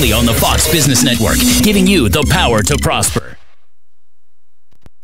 only on the Fox Business Network, giving you the power to prosper.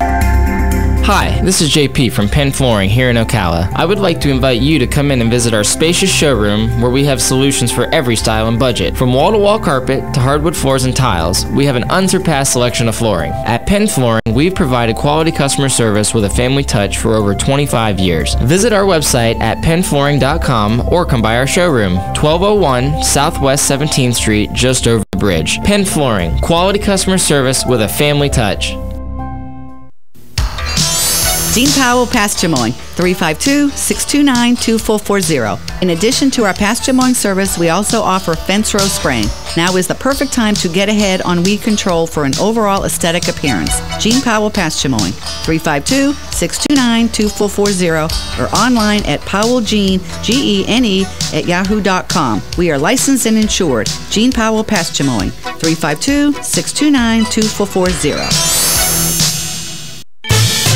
Hi, this is JP from Penn Flooring here in Ocala. I would like to invite you to come in and visit our spacious showroom where we have solutions for every style and budget. From wall-to-wall carpet to hardwood floors and tiles, we have an unsurpassed selection of flooring. At Penn Flooring, we've provided quality customer service with a family touch for over 25 years. Visit our website at pennflooring.com or come by our showroom, 1201 Southwest 17th Street, just over the bridge. Penn Flooring, quality customer service with a family touch. Gene Powell Pasture Mowing, 352-629-2440. In addition to our pasture mowing service, we also offer fence row spraying. Now is the perfect time to get ahead on weed control for an overall aesthetic appearance. Gene Powell Pasture Mowing, 352-629-2440 or online at powellgene, G-E-N-E, at yahoo.com. We are licensed and insured. Gene Powell Pasture Mowing, 352-629-2440.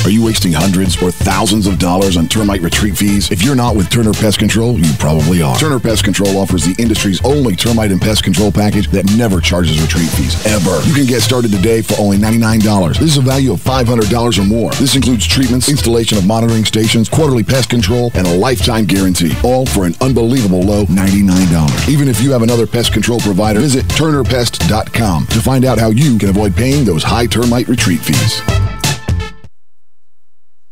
Are you wasting hundreds or thousands of dollars on termite retreat fees? If you're not with Turner Pest Control, you probably are. Turner Pest Control offers the industry's only termite and pest control package that never charges retreat fees, ever. You can get started today for only $99. This is a value of $500 or more. This includes treatments, installation of monitoring stations, quarterly pest control, and a lifetime guarantee, all for an unbelievable low $99. Even if you have another pest control provider, visit turnerpest.com to find out how you can avoid paying those high termite retreat fees.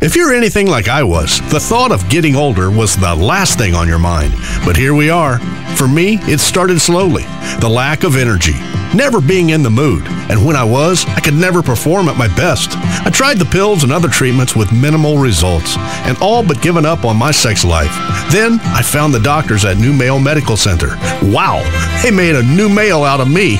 If you're anything like I was, the thought of getting older was the last thing on your mind. But here we are. For me, it started slowly. The lack of energy, never being in the mood. And when I was, I could never perform at my best. I tried the pills and other treatments with minimal results, and all but given up on my sex life. Then I found the doctors at New Male Medical Center. Wow, they made a new male out of me.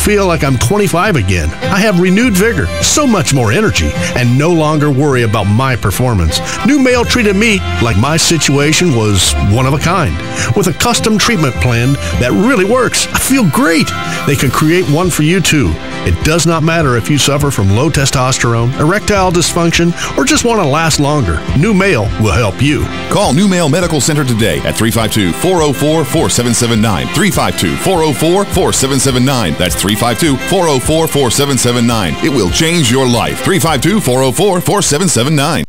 Feel like I'm 25 again. I have renewed vigor, so much more energy, and no longer worry about my performance. New Male treated me like my situation was one of a kind, with a custom treatment plan that really works. I feel great. They can create one for you too. It does not matter if you suffer from low testosterone, erectile dysfunction, or just want to last longer. New Male will help you. Call New Male Medical Center today at 352-404-4779. 352-404-4779. That's 352-404-4779. It will change your life. 352-404-4779.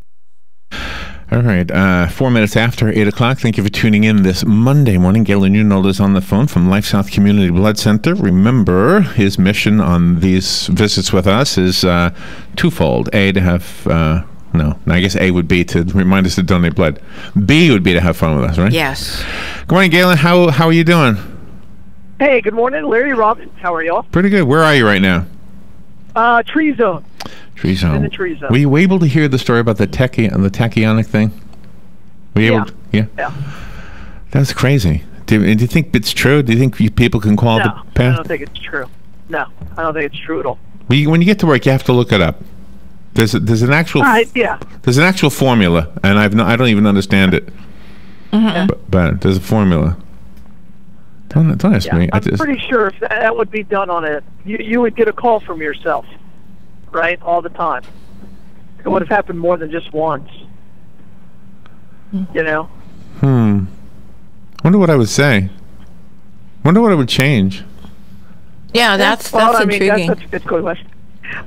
All right, 4 minutes after 8 o'clock. Thank you for tuning in this Monday morning. Galen Unold is on the phone from LifeSouth Community Blood Center. Remember, his mission on these visits with us is twofold. A, to have, I guess A would be to remind us to donate blood. B would be to have fun with us, right? Yes. Good morning, Galen. How are you doing? Hey, good morning. Larry Robbins. How are y'all? Pretty good. Where are you right now? Tree zone. Tree zone. In the tree zone. Were you able to hear the story about the tachyonic thing? Were you able to? Yeah. That's crazy. Do you think it's true? Do you think people can call the past? I don't think it's true. No, I don't think it's true at all. When you get to work, you have to look it up. There's an actual there's an actual formula, and I don't even understand it. Mm-hmm. But there's a formula. Don't ask me. I'm pretty sure if that would be done on it, you would get a call from yourself, right, all the time. It would have happened more than just once. You know? Wonder what I would say. Wonder what I would change. Yeah, that's intriguing. That's a good question.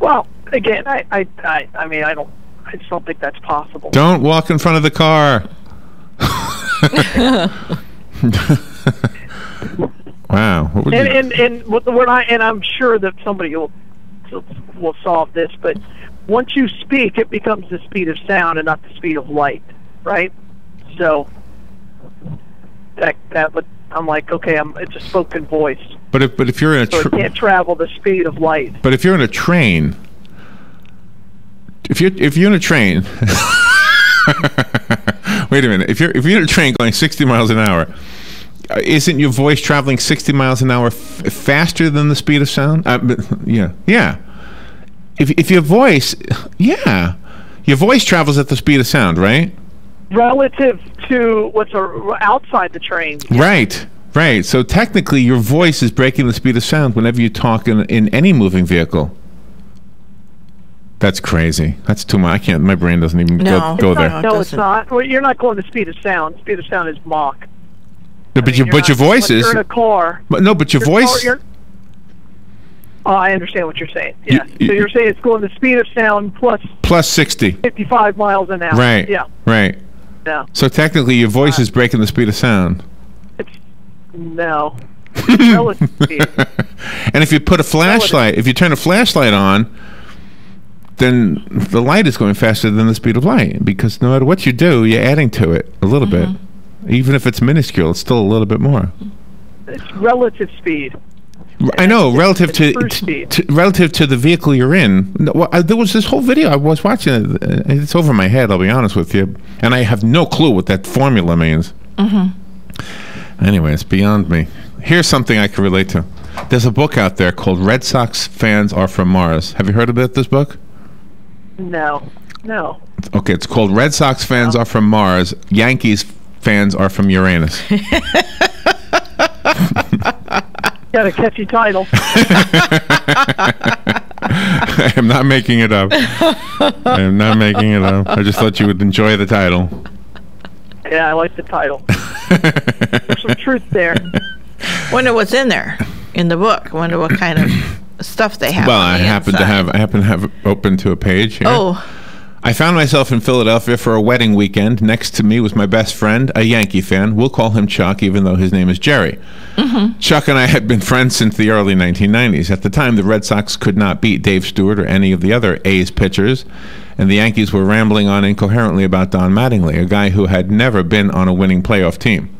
Well, again, I just don't think that's possible. Don't walk in front of the car. Wow. What would and I'm sure that somebody will solve this, but once you speak, it becomes the speed of sound and not the speed of light, right? So that would, I'm like, okay, it's a spoken voice. But if you're in a it can't travel the speed of light. But if you're in a train, if you're in a train, wait a minute. If you're in a train going 60 miles an hour, isn't your voice traveling 60 miles an hour faster than the speed of sound? Yeah. If your voice, your voice travels at the speed of sound, right? Relative to what's outside the train. Right. So technically, your voice is breaking the speed of sound whenever you talk in any moving vehicle. That's crazy. That's too much. I can't. My brain doesn't even go there. No, it's not. Well, you're not going the speed of sound. Speed of sound is Mach. No, but your voice is. You're in a car. But your voice. Oh, I understand what you're saying. Yeah. So you're saying it's going the speed of sound plus 60. 55 miles an hour. Right. Yeah. Right. Yeah. So technically, your voice is breaking the speed of sound. No. Relative speed. And if you put a flashlight, if you turn a flashlight on, then the light is going faster than the speed of light, because no matter what you do, you're adding to it a little bit. Even if it's minuscule, it's still a little bit more. It's relative speed. I know, relative to relative to the vehicle you're in. There was this whole video I was watching. It's over my head, I'll be honest with you, and I have no clue what that formula means. Anyway, it's beyond me. Here's something I can relate to. There's a book out there called Red Sox Fans Are From Mars. Have you heard about this book? No. Okay, it's called Red Sox Fans Are From Mars. Yankees fans are from Uranus. Got a catchy title. I am not making it up. I am not making it up. I just thought you would enjoy the title. Yeah, I like the title. There's some truth there. Wonder what's in there in the book. Wonder what kind of stuff they have. Well, I happen to have it open to a page here. Oh. I found myself in Philadelphia for a wedding weekend. Next to me was my best friend, a Yankee fan. We'll call him Chuck, even though his name is Jerry. Chuck and I had been friends since the early 1990s. At the time, the Red Sox could not beat Dave Stewart or any of the other A's pitchers, and the Yankees were rambling on incoherently about Don Mattingly, a guy who had never been on a winning playoff team.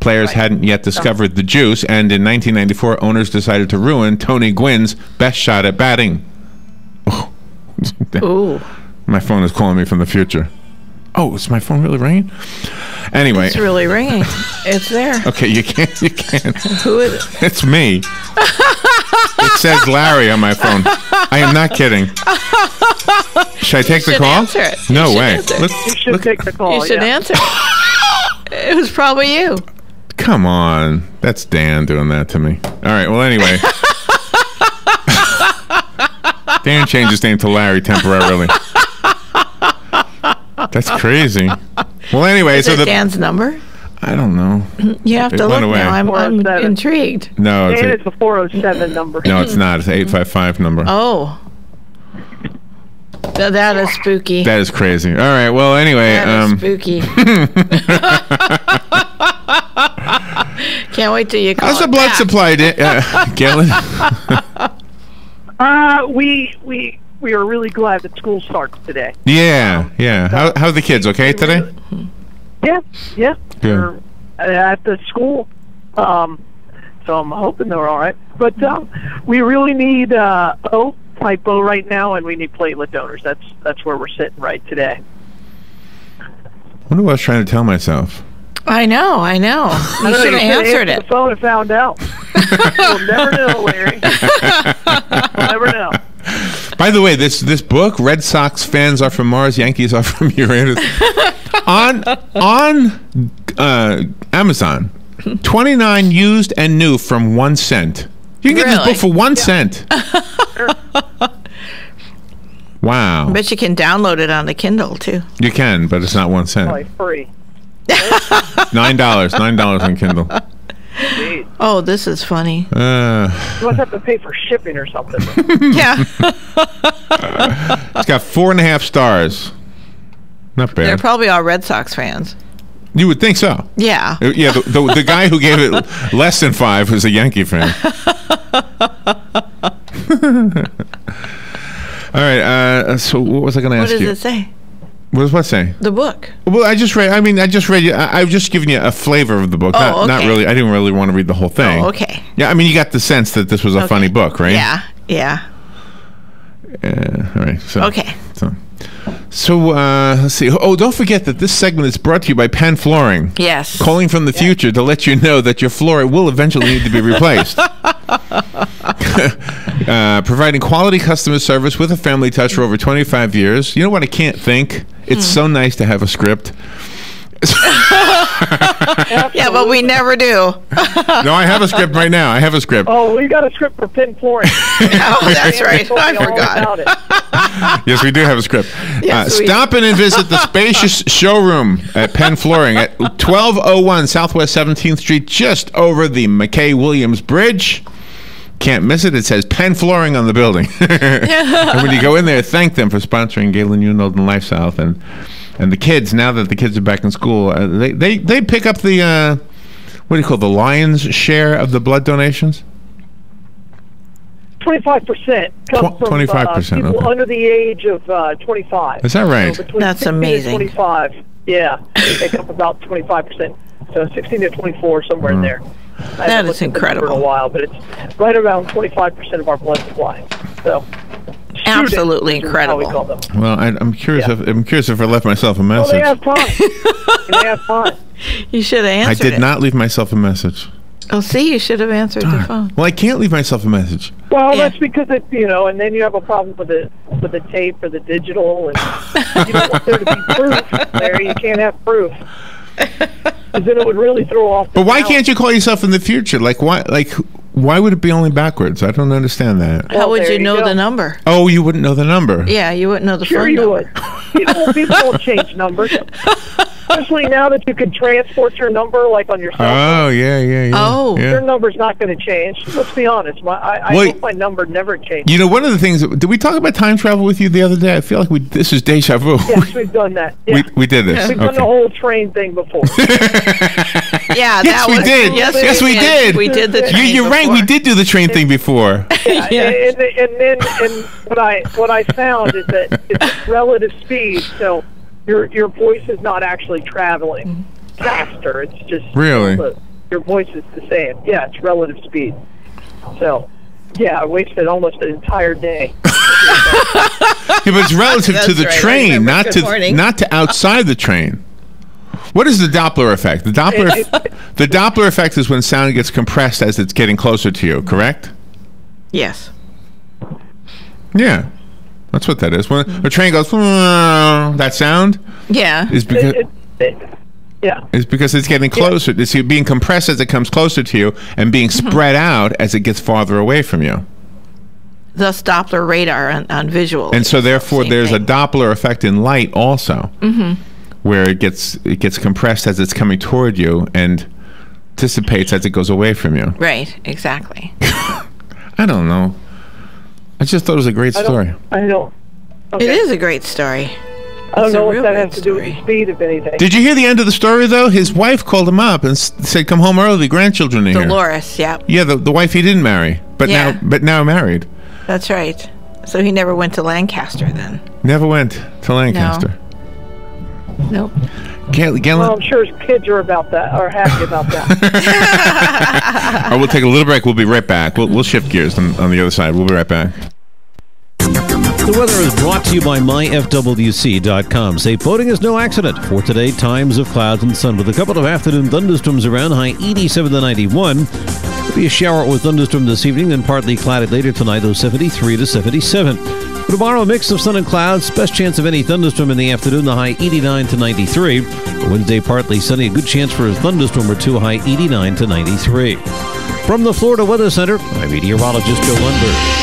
Players hadn't yet discovered the juice, and in 1994, owners decided to ruin Tony Gwynn's best shot at batting. Ooh. My phone is calling me from the future. Oh, is my phone really ringing? Anyway. It's really ringing. It's there. Okay, you can't. Who is it? It's me. It says Larry on my phone. I am not kidding. Should I take the call? Answer it. No you way. You should take the call. You should answer it. It was probably you. Come on. That's Dan doing that to me. All right, well, anyway. Dan changed his name to Larry temporarily. That's crazy. Well, anyway, is it Dan's number? I don't know. You have to look now. I'm intrigued. No, it's a 407 number. No, it's not. It's an 855 number. Oh. That is spooky. That is crazy. All right. Well, anyway. That is spooky. Can't wait till you call. How's the blood supply, Galen? We are really glad that school starts today. Yeah. How are the kids? Okay today? Yeah. Good. They're at the school, so I'm hoping they're all right. But we really need type O right now, and we need platelet donors. That's where we're sitting right today. I wonder what I was trying to tell myself. I know. You should have answered it. The phone and found out. We'll never know, Larry. We'll never know. By the way, this book, Red Sox Fans Are From Mars, Yankees Are From Uranus, on Amazon, 29 used and new from 1 cent. You can get this book for 1 cent. Wow. I bet you can download it on the Kindle, too. You can, but it's not 1 cent. Probably free. $9 on Kindle. Jeez. Oh, this is funny. You must have to pay for shipping or something. Yeah. It's got 4.5 stars. Not bad. They're probably all Red Sox fans. You would think so. Yeah. Yeah, the guy who gave it less than 5 was a Yankee fan. All right, so what was I going to ask you? What does it say? What does what say? The book. Well, I just read. I mean, I just read you. I've just given you a flavor of the book. Oh, not really. I didn't really want to read the whole thing. Oh, okay. Yeah, I mean, you got the sense that this was a funny book, right? Yeah. All right. So, okay. So let's see. Oh, don't forget that this segment is brought to you by Penn Flooring. Yes. Calling from the future to let you know that your floor will eventually need to be replaced. Providing quality customer service with a family touch for over 25 years. You know what I can't think? It's so nice to have a script. Yeah, but we never do. No, I have a script right now. I have a script. Oh, we got a script for Penn Flooring. Oh, that's right. I forgot. Yes, we do have a script. Yes, stop in and visit the spacious showroom at Penn Flooring at 1201 Southwest 17th Street, just over the McKay-Williams Bridge. Can't miss it. It says Penn Flooring on the building. And when you go in there, thank them for sponsoring Galen, Unold, and LifeSouth. And the kids, now that the kids are back in school, they pick up the, what do you call the lion's share of the blood donations? 25% come from 25%, people okay. under the age of 25. Is that right? So between That's 16 amazing. And 25, yeah, they make up about 25%. So 16 to 24, somewhere in there. I haven't is looked at the number incredible. in a while, but it's right around 25% of our blood supply. So Absolutely students is how we incredible. call them. Well, I'm curious. Yeah. I'm curious if I left myself a Well, message. they have time. They have time. You should have I answered did it. not leave myself a message. Oh, see, you should have answered the phone. Well, I can't leave myself a message. Well, Yeah. that's because it, and then you have a problem with the tape or the digital, and you don't want there to be proof. There, you can't have proof, because then it would really throw off. But why can't you call yourself in the future? Why would it be only backwards? I don't understand that. How would there you you know go. the number? Oh, you wouldn't know the number. Yeah, you wouldn't know the Sure, phone you number. would. People don't change numbers, especially now that you can transport your number like on your cell phone. Oh, yeah. Oh. yeah. Your number's not going to change. Let's be honest. I Well, hope my number never changes. You know, one of the things, did we talk about time travel with you the other day? I feel like this is deja vu. Yes, we've done that. Yeah. We did this. We've done Okay. the whole train thing before. Yeah, Yes, that we was, did. Yes, we did. We did the train You're right. before. We did do the train thing before. Yeah, and what I found is that it's relative speed, so your voice is not actually traveling faster. It's just Really? your voice is the same. Yeah, it's relative speed. So, yeah, I wasted almost an entire day. Yeah, but it's relative to That's the right. I train, remember. not Good morning. to outside the train. What is the Doppler effect? The Doppler effect is when sound gets compressed as it's getting closer to you, correct? Yes. Yeah. That's what that is. When a train goes, that sound Yeah. is because Yeah. is because it's getting closer. It's being compressed as it comes closer to you and being spread out as it gets farther away from you. Thus Doppler radar on visual. And so therefore Same there's a thing. Doppler effect in light also, where it gets compressed as it's coming toward you and dissipates as it goes away from you. Right, exactly. I don't know. I just thought it was a great story. I don't. It Okay. is a great story. I don't It's a know what real that great has to do with story. the speed, if anything. Did you hear the end of the story though? His wife called him up and said, "Come home early. The grandchildren are here." Dolores, yeah. Yeah, the wife he didn't marry, but Yeah. now married. That's right. So he never went to Lancaster then. Never went to Lancaster. Nope. Galen, Well, I'm sure his kids are happy about that. I will take a little break. We'll be right back. We'll shift gears on the other side. We'll be right back. The weather is brought to you by myfwc.com. Safe boating is no accident. For today, times of clouds and sun with a couple of afternoon thunderstorms around, high 87 to 91. There'll be a shower with thunderstorm this evening, then partly clouded later tonight, though 73 to 77. For tomorrow, a mix of sun and clouds. Best chance of any thunderstorm in the afternoon, the high 89 to 93. For Wednesday, partly sunny, a good chance for a thunderstorm or two, high 89 to 93. From the Florida Weather Center, I'm meteorologist Joe Lundberg.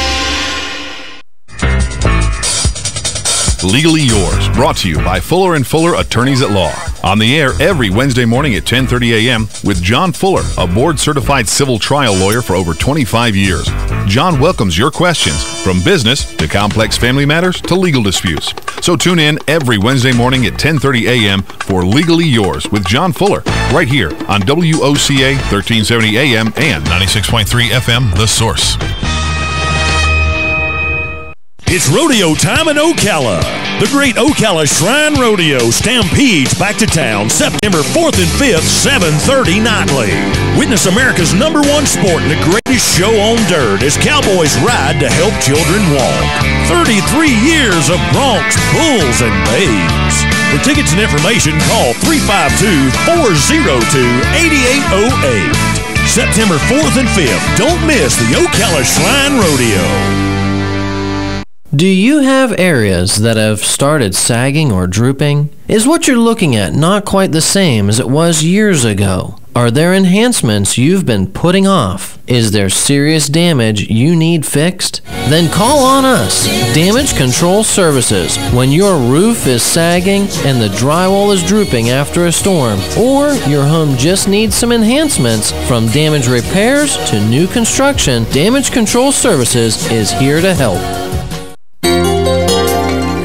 Legally Yours, brought to you by Fuller & Fuller Attorneys at Law. On the air every Wednesday morning at 10:30 a.m. with John Fuller, a board-certified civil trial lawyer for over 25 years. John welcomes your questions, from business to complex family matters to legal disputes. So tune in every Wednesday morning at 10:30 a.m. for Legally Yours with John Fuller, right here on WOCA 1370 AM and 96.3 FM, The Source. It's rodeo time in Ocala. The Great Ocala Shrine Rodeo stampedes back to town September 4th and 5th, 7:30 nightly. Witness America's #1 sport and the greatest show on dirt as cowboys ride to help children walk. 33 years of broncs, bulls, and bays. For tickets and information, call 352-402-8808. September 4th and 5th. Don't miss the Ocala Shrine Rodeo. Do you have areas that have started sagging or drooping? Is what you're looking at not quite the same as it was years ago? Are there enhancements you've been putting off? Is there serious damage you need fixed? Then call on us, Damage Control Services. When your roof is sagging and the drywall is drooping after a storm, or your home just needs some enhancements, from damage repairs to new construction, Damage Control Services is here to help.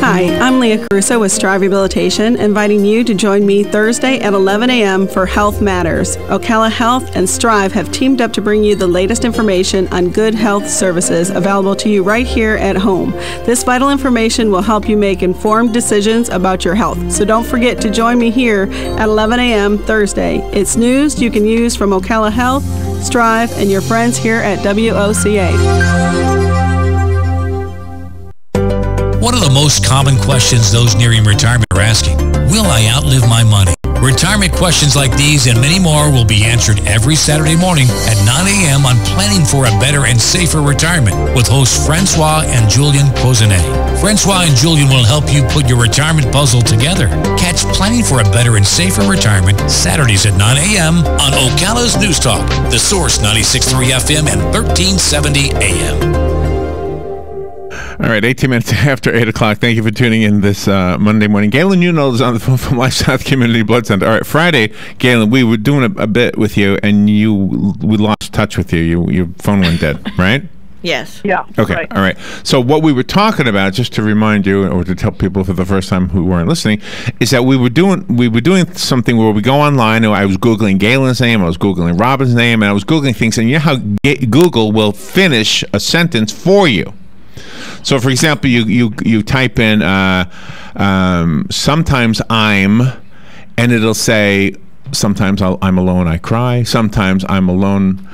Hi, I'm Leah Caruso with Strive Rehabilitation, inviting you to join me Thursday at 11 a.m. for Health Matters. Ocala Health and Strive have teamed up to bring you the latest information on good health services available to you right here at home. This vital information will help you make informed decisions about your health. So don't forget to join me here at 11 a.m. Thursday. It's news you can use from Ocala Health, Strive, and your friends here at WOCA. One of the most common questions those nearing retirement are asking, will I outlive my money? Retirement questions like these and many more will be answered every Saturday morning at 9 a.m. on Planning for a Better and Safer Retirement with hosts Francois and Julian Pozenet. Francois and Julian will help you put your retirement puzzle together. Catch Planning for a Better and Safer Retirement Saturdays at 9 a.m. on Ocala's News Talk, The Source 96.3 FM and 1370 AM. All right, 18 minutes after 8 o'clock. Thank you for tuning in this Monday morning. Galen Unold is on the phone from LifeSouth Community Blood Center. All right, Friday, Galen, we were doing a bit with you, and we lost touch with you. Your phone went dead, right? Yes. Yeah. Okay, right. All right. So what we were talking about, just to remind you, or to tell people for the first time who weren't listening, is that we were doing something where we go online, and I was Googling Galen's name, I was Googling Robin's name, and I was Googling things, and you know how Google will finish a sentence for you. So, for example, you type in sometimes I'm, and it'll say sometimes I'm alone, I cry. Sometimes I'm alone,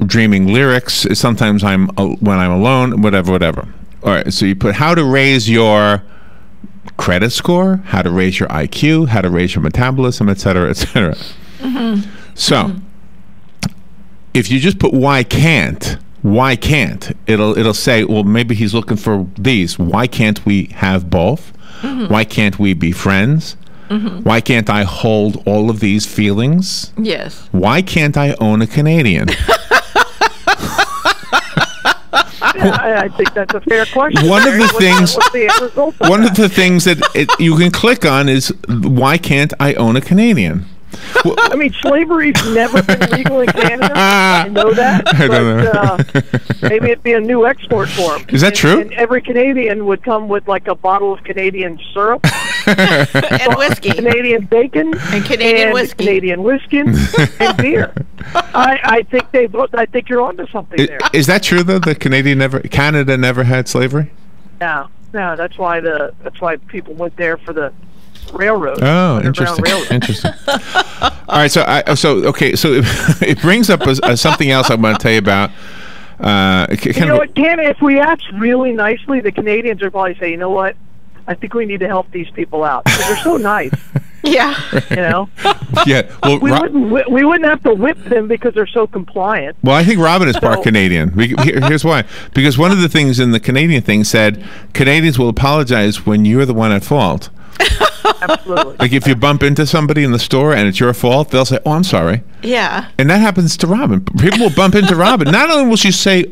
dreaming lyrics. Sometimes when I'm alone, whatever. All right. So you put how to raise your credit score, how to raise your IQ, how to raise your metabolism, etc., etc. Mm-hmm. So if you just put why can't, it'll say, well, maybe he's looking for these. Why can't we have both? Mm-hmm. Why can't we be friends? Mm-hmm. Why can't I hold all of these feelings? Yes. Why can't I own a Canadian? I think that's a fair question. One of the things that you can click on is why can't I own a Canadian? Well, I mean, slavery's never been legal in Canada. I know that. But maybe it'd be a new export form. Is that true? And every Canadian would come with like a bottle of Canadian syrup. And whiskey. Canadian bacon. And Canadian whiskey. Canadian whiskey. And beer. I think you're onto something there. Is that true, though, that Canada never had slavery? No, that's why people went there for the railroad. Oh, interesting. Interesting. All right, so it brings up something else I want to tell you about. If we ask really nicely, the Canadians are probably say, you know what? I think we need to help these people out because they're so nice. Yeah. You know. Yeah. Well, we wouldn't have to whip them because they're so compliant. Well, I think Robin is part Canadian. Here's why. Because one of the things in the Canadian thing said Canadians will apologize when you're the one at fault. Absolutely. Like if you bump into somebody in the store and it's your fault, they'll say, "Oh, I'm sorry." Yeah. And that happens to Robin. People will bump into Robin. Not only will she say,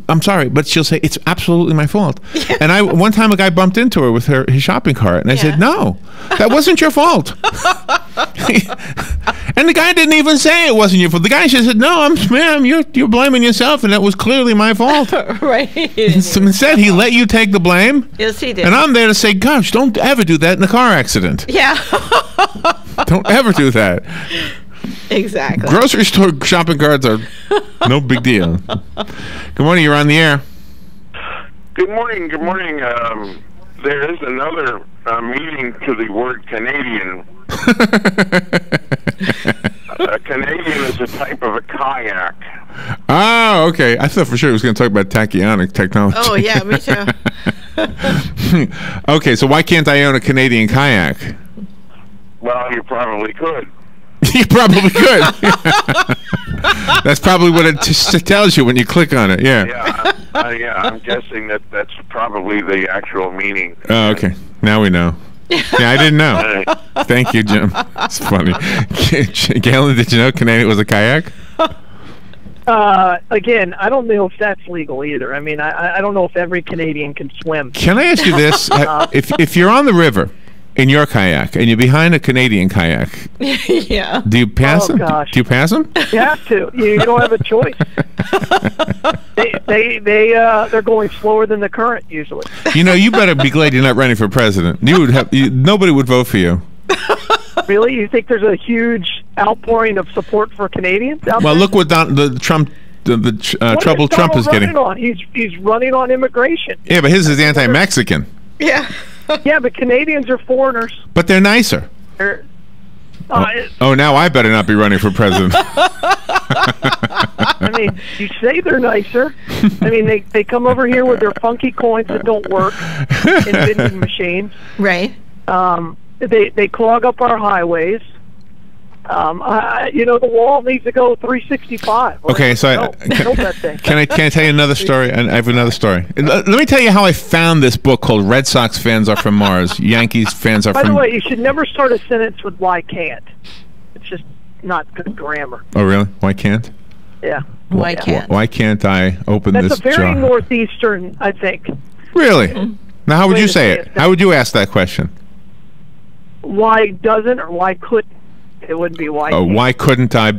"I'm sorry," but she'll say, "It's absolutely my fault." Yeah. And one time a guy bumped into her with his shopping cart, and I said, "No, that wasn't your fault." And the guy didn't even say it wasn't your fault. The guy just said, "No, ma'am, you're blaming yourself, and that was clearly my fault." Right. Instead, he let you take the blame. Yes, he did. And I'm there to say, "Gosh, don't ever do that in a car accident." Yeah. Don't ever do that. Exactly. Grocery store shopping carts are no big deal. Good morning. You're on the air. Good morning. Good morning. There is another meaning to the word Canadian. A Canadian is a type of a kayak. Oh, okay. I thought for sure he was going to talk about tachyonic technology. Oh, yeah, me too. Okay, so why can't I own a Canadian kayak? Well, you probably could. You probably could. That's probably what it tells you when you click on it. Yeah. Yeah, I'm guessing that's probably the actual meaning. Oh, okay. Now we know. Yeah, I didn't know. Thank you, Jim. It's funny. Galen, did you know Canadian was a kayak? Again, I don't know if that's legal either. I mean, I don't know if every Canadian can swim. Can I ask you this? If you're on the river in your kayak and you're behind a Canadian kayak, yeah, do you pass them? Gosh. Do you pass them? You have to. You don't have a choice. They're going slower than the current usually. You know, you better be glad you're not running for president. Nobody would vote for you. Really? You think there's a huge outpouring of support for Canadians out Well, there? look what the trouble Trump is getting. He's running on immigration. Yeah, but his is anti-Mexican. Yeah. Yeah, but Canadians are foreigners. But they're nicer. Now I better not be running for president. I mean, you say they're nicer. I mean, they come over here with their funky coins that don't work in vending machines. Right. They clog up our highways. The wall needs to go 365. Okay, so can I tell you another story? And I have another story. Let me tell you how I found this book called "Red Sox Fans Are From Mars, Yankees Fans Are From." By the way, you should never start a sentence with "why can't." It's just not good grammar. Oh, really? Why can't? Yeah. Why can't? Why can't I open That's this a very jar? northeastern, I think. Really? Now, how would Way you to say say it? it. How would you ask that question? Why doesn't or why couldn't? It wouldn't be why. Why couldn't I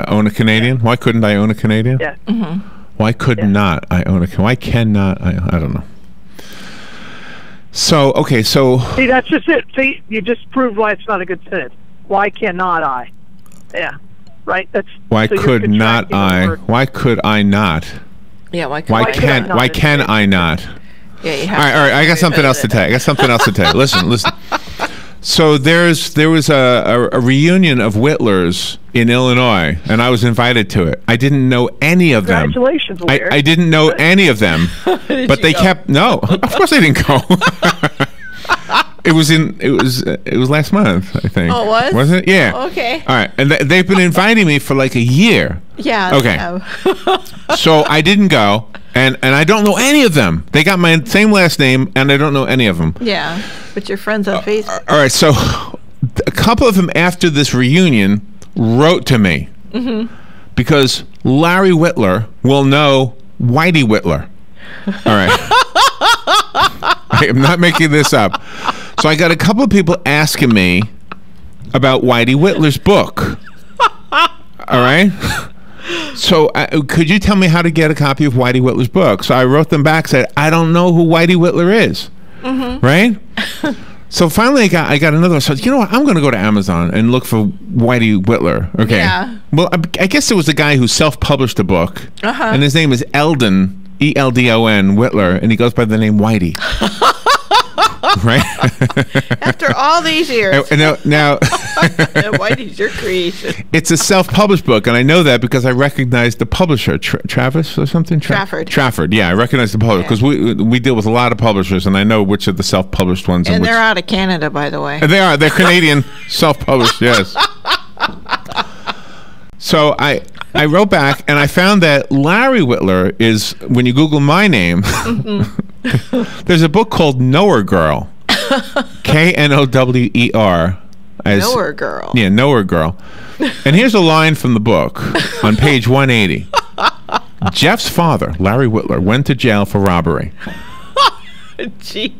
own a Canadian? Why couldn't I own a Canadian? Yeah. Why could not I own a? Why cannot I don't know. So See, that's just it. See, you just proved why it's not a good sentence. Why cannot I? Yeah. Right. That's. Why so you're could not contracting the I? word. Why could I not? Yeah. Why Can I not? Yeah. You All have right. I got something else to tell. Listen. So there was a reunion of Whittlers in Illinois, and I was invited to it. I didn't know any of them. Congratulations, Larry. I didn't know any of them, but they kept no. Of course, I didn't go. It was last month, I think. Oh, it was? Wasn't it? Yeah. Okay. All right, and they've been inviting me for like a year. Yeah. Okay. So I didn't go, and I don't know any of them. They got my same last name, and I don't know any of them. Yeah. But your friends on Facebook. All right, so a couple of them after this reunion wrote to me because Larry Whitler will know Whitey Whitler. All right. I am not making this up. So I got a couple of people asking me about Whitey Whitler's book. All right. So could you tell me how to get a copy of Whitey Whitler's book? So I wrote them back, said, I don't know who Whitey Whitler is. Right? So finally I got another one. So you know what? I'm going to go to Amazon and look for Whitey Whitler. Okay. Yeah. Well, I guess there was a guy who self-published a book, and his name is Eldon, E-L-D-O-N, Whitler, and he goes by the name Whitey. Right? After all these years. And now Whitey's your creation. it's a self-published book, and I know that because I recognize the publisher, Travis or something? Trafford, yeah, I recognize the publisher because we deal with a lot of publishers, and I know which of the self-published ones. And they're out of Canada, by the way. They're Canadian self-published, yes. So I wrote back, and I found that Larry Whitler is, when you Google my name, there's a book called Knower Girl. Knower. Knower Girl. Yeah, Knower Girl. And here's a line from the book on page 180. Jeff's father, Larry Whitler, went to jail for robbery. Jeez.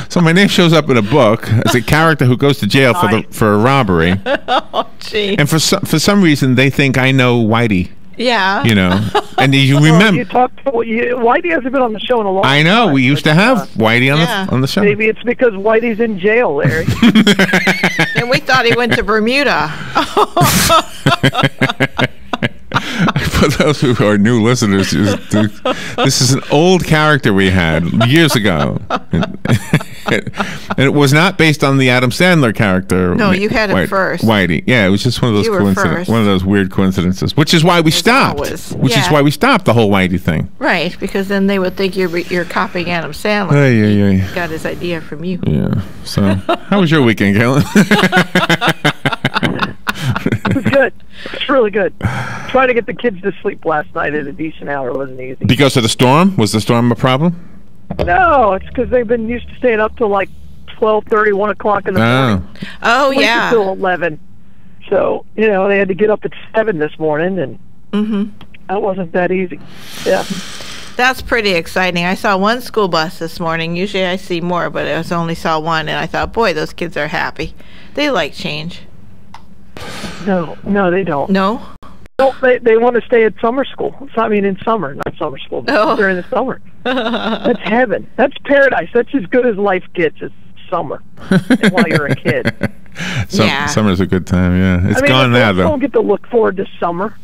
So my name shows up in a book as a character who goes to jail for a robbery. Oh, gee. And for some reason they think I know Whitey. Yeah. You know, and you remember. You talked to, Whitey hasn't been on the show in a long time. I know. We used to have Whitey on the show. Maybe it's because Whitey's in jail, Larry. And we thought he went to Bermuda. For those who are new listeners, this is an old character we had years ago. And it was not based on the Adam Sandler character. No, you had it first. Whitey. Yeah, it was just one of those coincidences. One of those weird coincidences. Which is why we stopped. Which is why we stopped the whole Whitey thing. Right, because then they would think you're copying Adam Sandler. He got his idea from you. Yeah. So, how was your weekend, Galen? It was good. It's really good. Trying to get the kids to sleep last night at a decent hour wasn't easy. Because of the storm? Was the storm a problem? No, it's because they've been used to staying up till like 12:30, 1 o'clock in the morning. Oh, Sleeping yeah. till 11. So, they had to get up at 7 this morning, and that wasn't that easy. Yeah. That's pretty exciting. I saw one school bus this morning. Usually I see more, but I only saw one, and I thought, boy, those kids are happy. They like change. No, they don't. No? No, they want to stay at summer school. In summer, not summer school, but during the summer. That's heaven. That's paradise. That's as good as life gets. It's summer while you're a kid. Summer's a good time. Yeah, it's gone now though. Don't get to look forward to summer.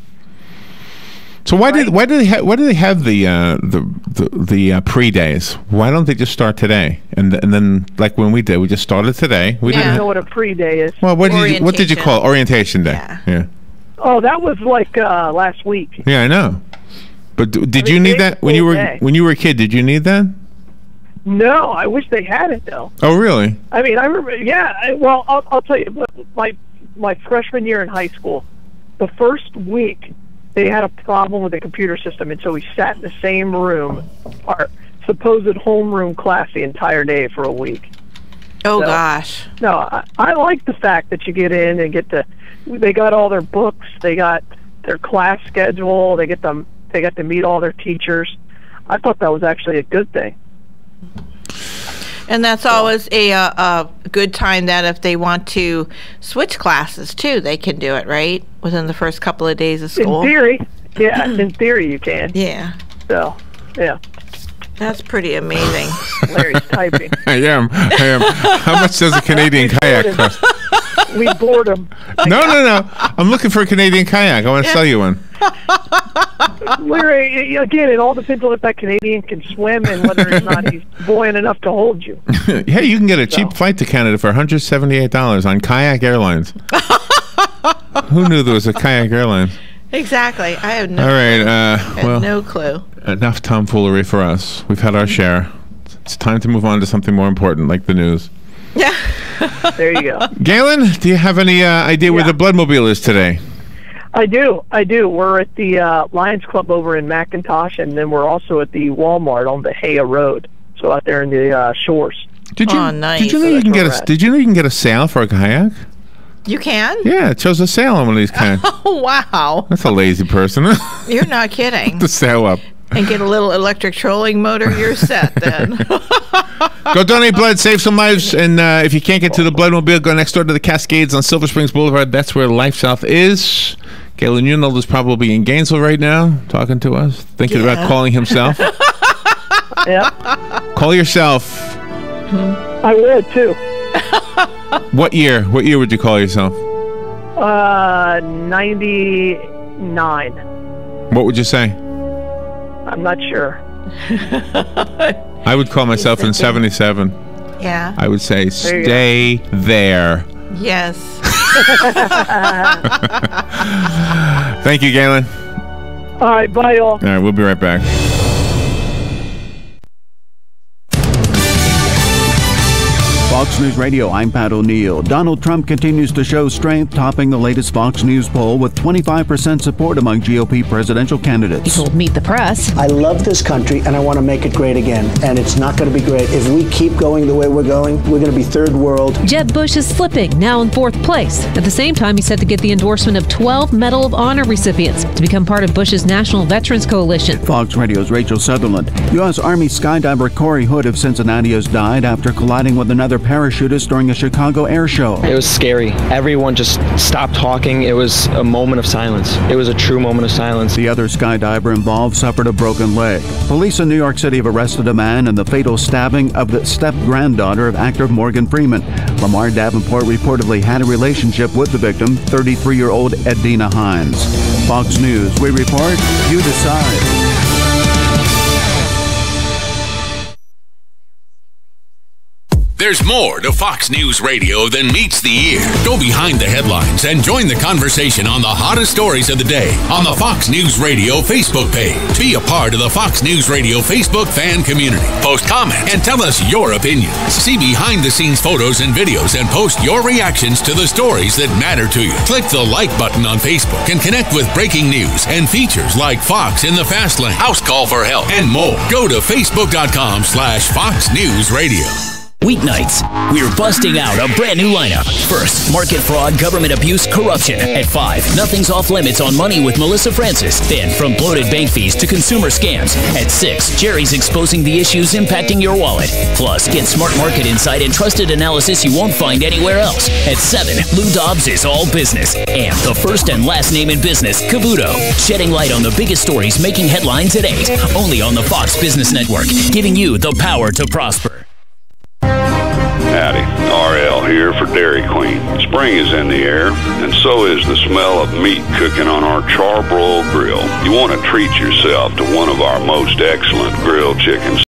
So why do they have the pre days? Why don't they just start today and then like when we did, we just started today. We didn't know what a pre day is. Well, what did you call it? Orientation day? Yeah. Oh, that was like last week. Yeah, I know. But did you need that when you were a kid? Did you need that? No, I wish they had it though. Oh, really? I remember. Yeah. Well, I'll tell you. My freshman year in high school, the first week they had a problem with the computer system, and so we sat in the same room, our supposed homeroom class, the entire day for a week. Oh gosh. No, I like the fact that you get in and they got all their books, they got their class schedule, they got to meet all their teachers. I thought that was actually a good thing. And that's always a good time that if they want to switch classes too, they can do it, right? Within the first couple of days of school. In theory, yeah. In theory, you can. Yeah. So, yeah. That's pretty amazing. Larry's typing. I am. How much does a Canadian kayak cost? We bored him. No. I'm looking for a Canadian kayak. I want to sell you one. Larry, again, it all depends on if that Canadian can swim and whether or not he's buoyant enough to hold you. Hey, you can get a cheap flight to Canada for $178 on Kayak Airlines. Who knew there was a Kayak Airlines? Exactly. I have no. All right. No clue. Enough tomfoolery for us. We've had our share. It's time to move on to something more important, like the news. Yeah. There you go. Galen, do you have any idea where the Bloodmobile is today? I do. We're at the Lions Club over in McIntosh, and then we're also at the Walmart on the Haya Road, so out there in the shores. Nice. Did you know you can get a sale for a kayak? You can? Yeah, it shows a sale on one of these kayaks. Oh, wow. That's a lazy person. You're not kidding. Put the sale up. And get a little electric trolling motor, you're set then. Go donate blood, save some lives, and if you can't get to the Bloodmobile, go next door to the Cascades on Silver Springs Boulevard. That's where LifeSouth is. Galen Unold is probably in Gainesville right now, talking to us, thinking about calling himself. Yeah. Call yourself. I would, too. What year? What year would you call yourself? 99. What would you say? I'm not sure. I would call myself in 77. Yeah. I would say, stay there. Yes. Thank you, Galen. All right, bye, y'all. All right, we'll be right back. Fox News Radio, I'm Pat O'Neill. Donald Trump continues to show strength, topping the latest Fox News poll with 25% support among GOP presidential candidates. He told Meet the Press, I love this country and I want to make it great again. And it's not going to be great. If we keep going the way we're going, we're going to be third world. Jeb Bush is slipping, now in fourth place. At the same time, he's set to get the endorsement of 12 Medal of Honor recipients to become part of Bush's National Veterans Coalition. Fox Radio's Rachel Sutherland. U.S. Army skydiver Corey Hood of Cincinnati has died after colliding with another parachutist during a Chicago air show. It was scary. Everyone just stopped talking. It was a moment of silence. It was a true moment of silence. The other skydiver involved suffered a broken leg. Police in New York City have arrested a man in the fatal stabbing of the step-granddaughter of actor Morgan Freeman. Lamar Davenport reportedly had a relationship with the victim, 33-year-old Edina Hines. Fox News, we report, you decide. There's more to Fox News Radio than meets the ear. Go behind the headlines and join the conversation on the hottest stories of the day on the Fox News Radio Facebook page. Be a part of the Fox News Radio Facebook fan community. Post comments and tell us your opinions. See behind-the-scenes photos and videos and post your reactions to the stories that matter to you. Click the like button on Facebook and connect with breaking news and features like Fox in the Fast Lane, House Call for Help, and more. Go to Facebook.com/Fox News Radio. Weeknights, we're busting out a brand new lineup. First, market fraud, government abuse, corruption. At 5, nothing's off limits on money with Melissa Francis. Then, from bloated bank fees to consumer scams. At 6, Jerry's exposing the issues impacting your wallet. Plus, get smart market insight and trusted analysis you won't find anywhere else. At 7, Lou Dobbs is all business. And the first and last name in business, Cavuto, shedding light on the biggest stories making headlines at 8. Only on the Fox Business Network, giving you the power to prosper. Howdy, RL here for Dairy Queen. Spring is in the air, and so is the smell of meat cooking on our charbroiled grill. You want to treat yourself to one of our most excellent grilled chickens.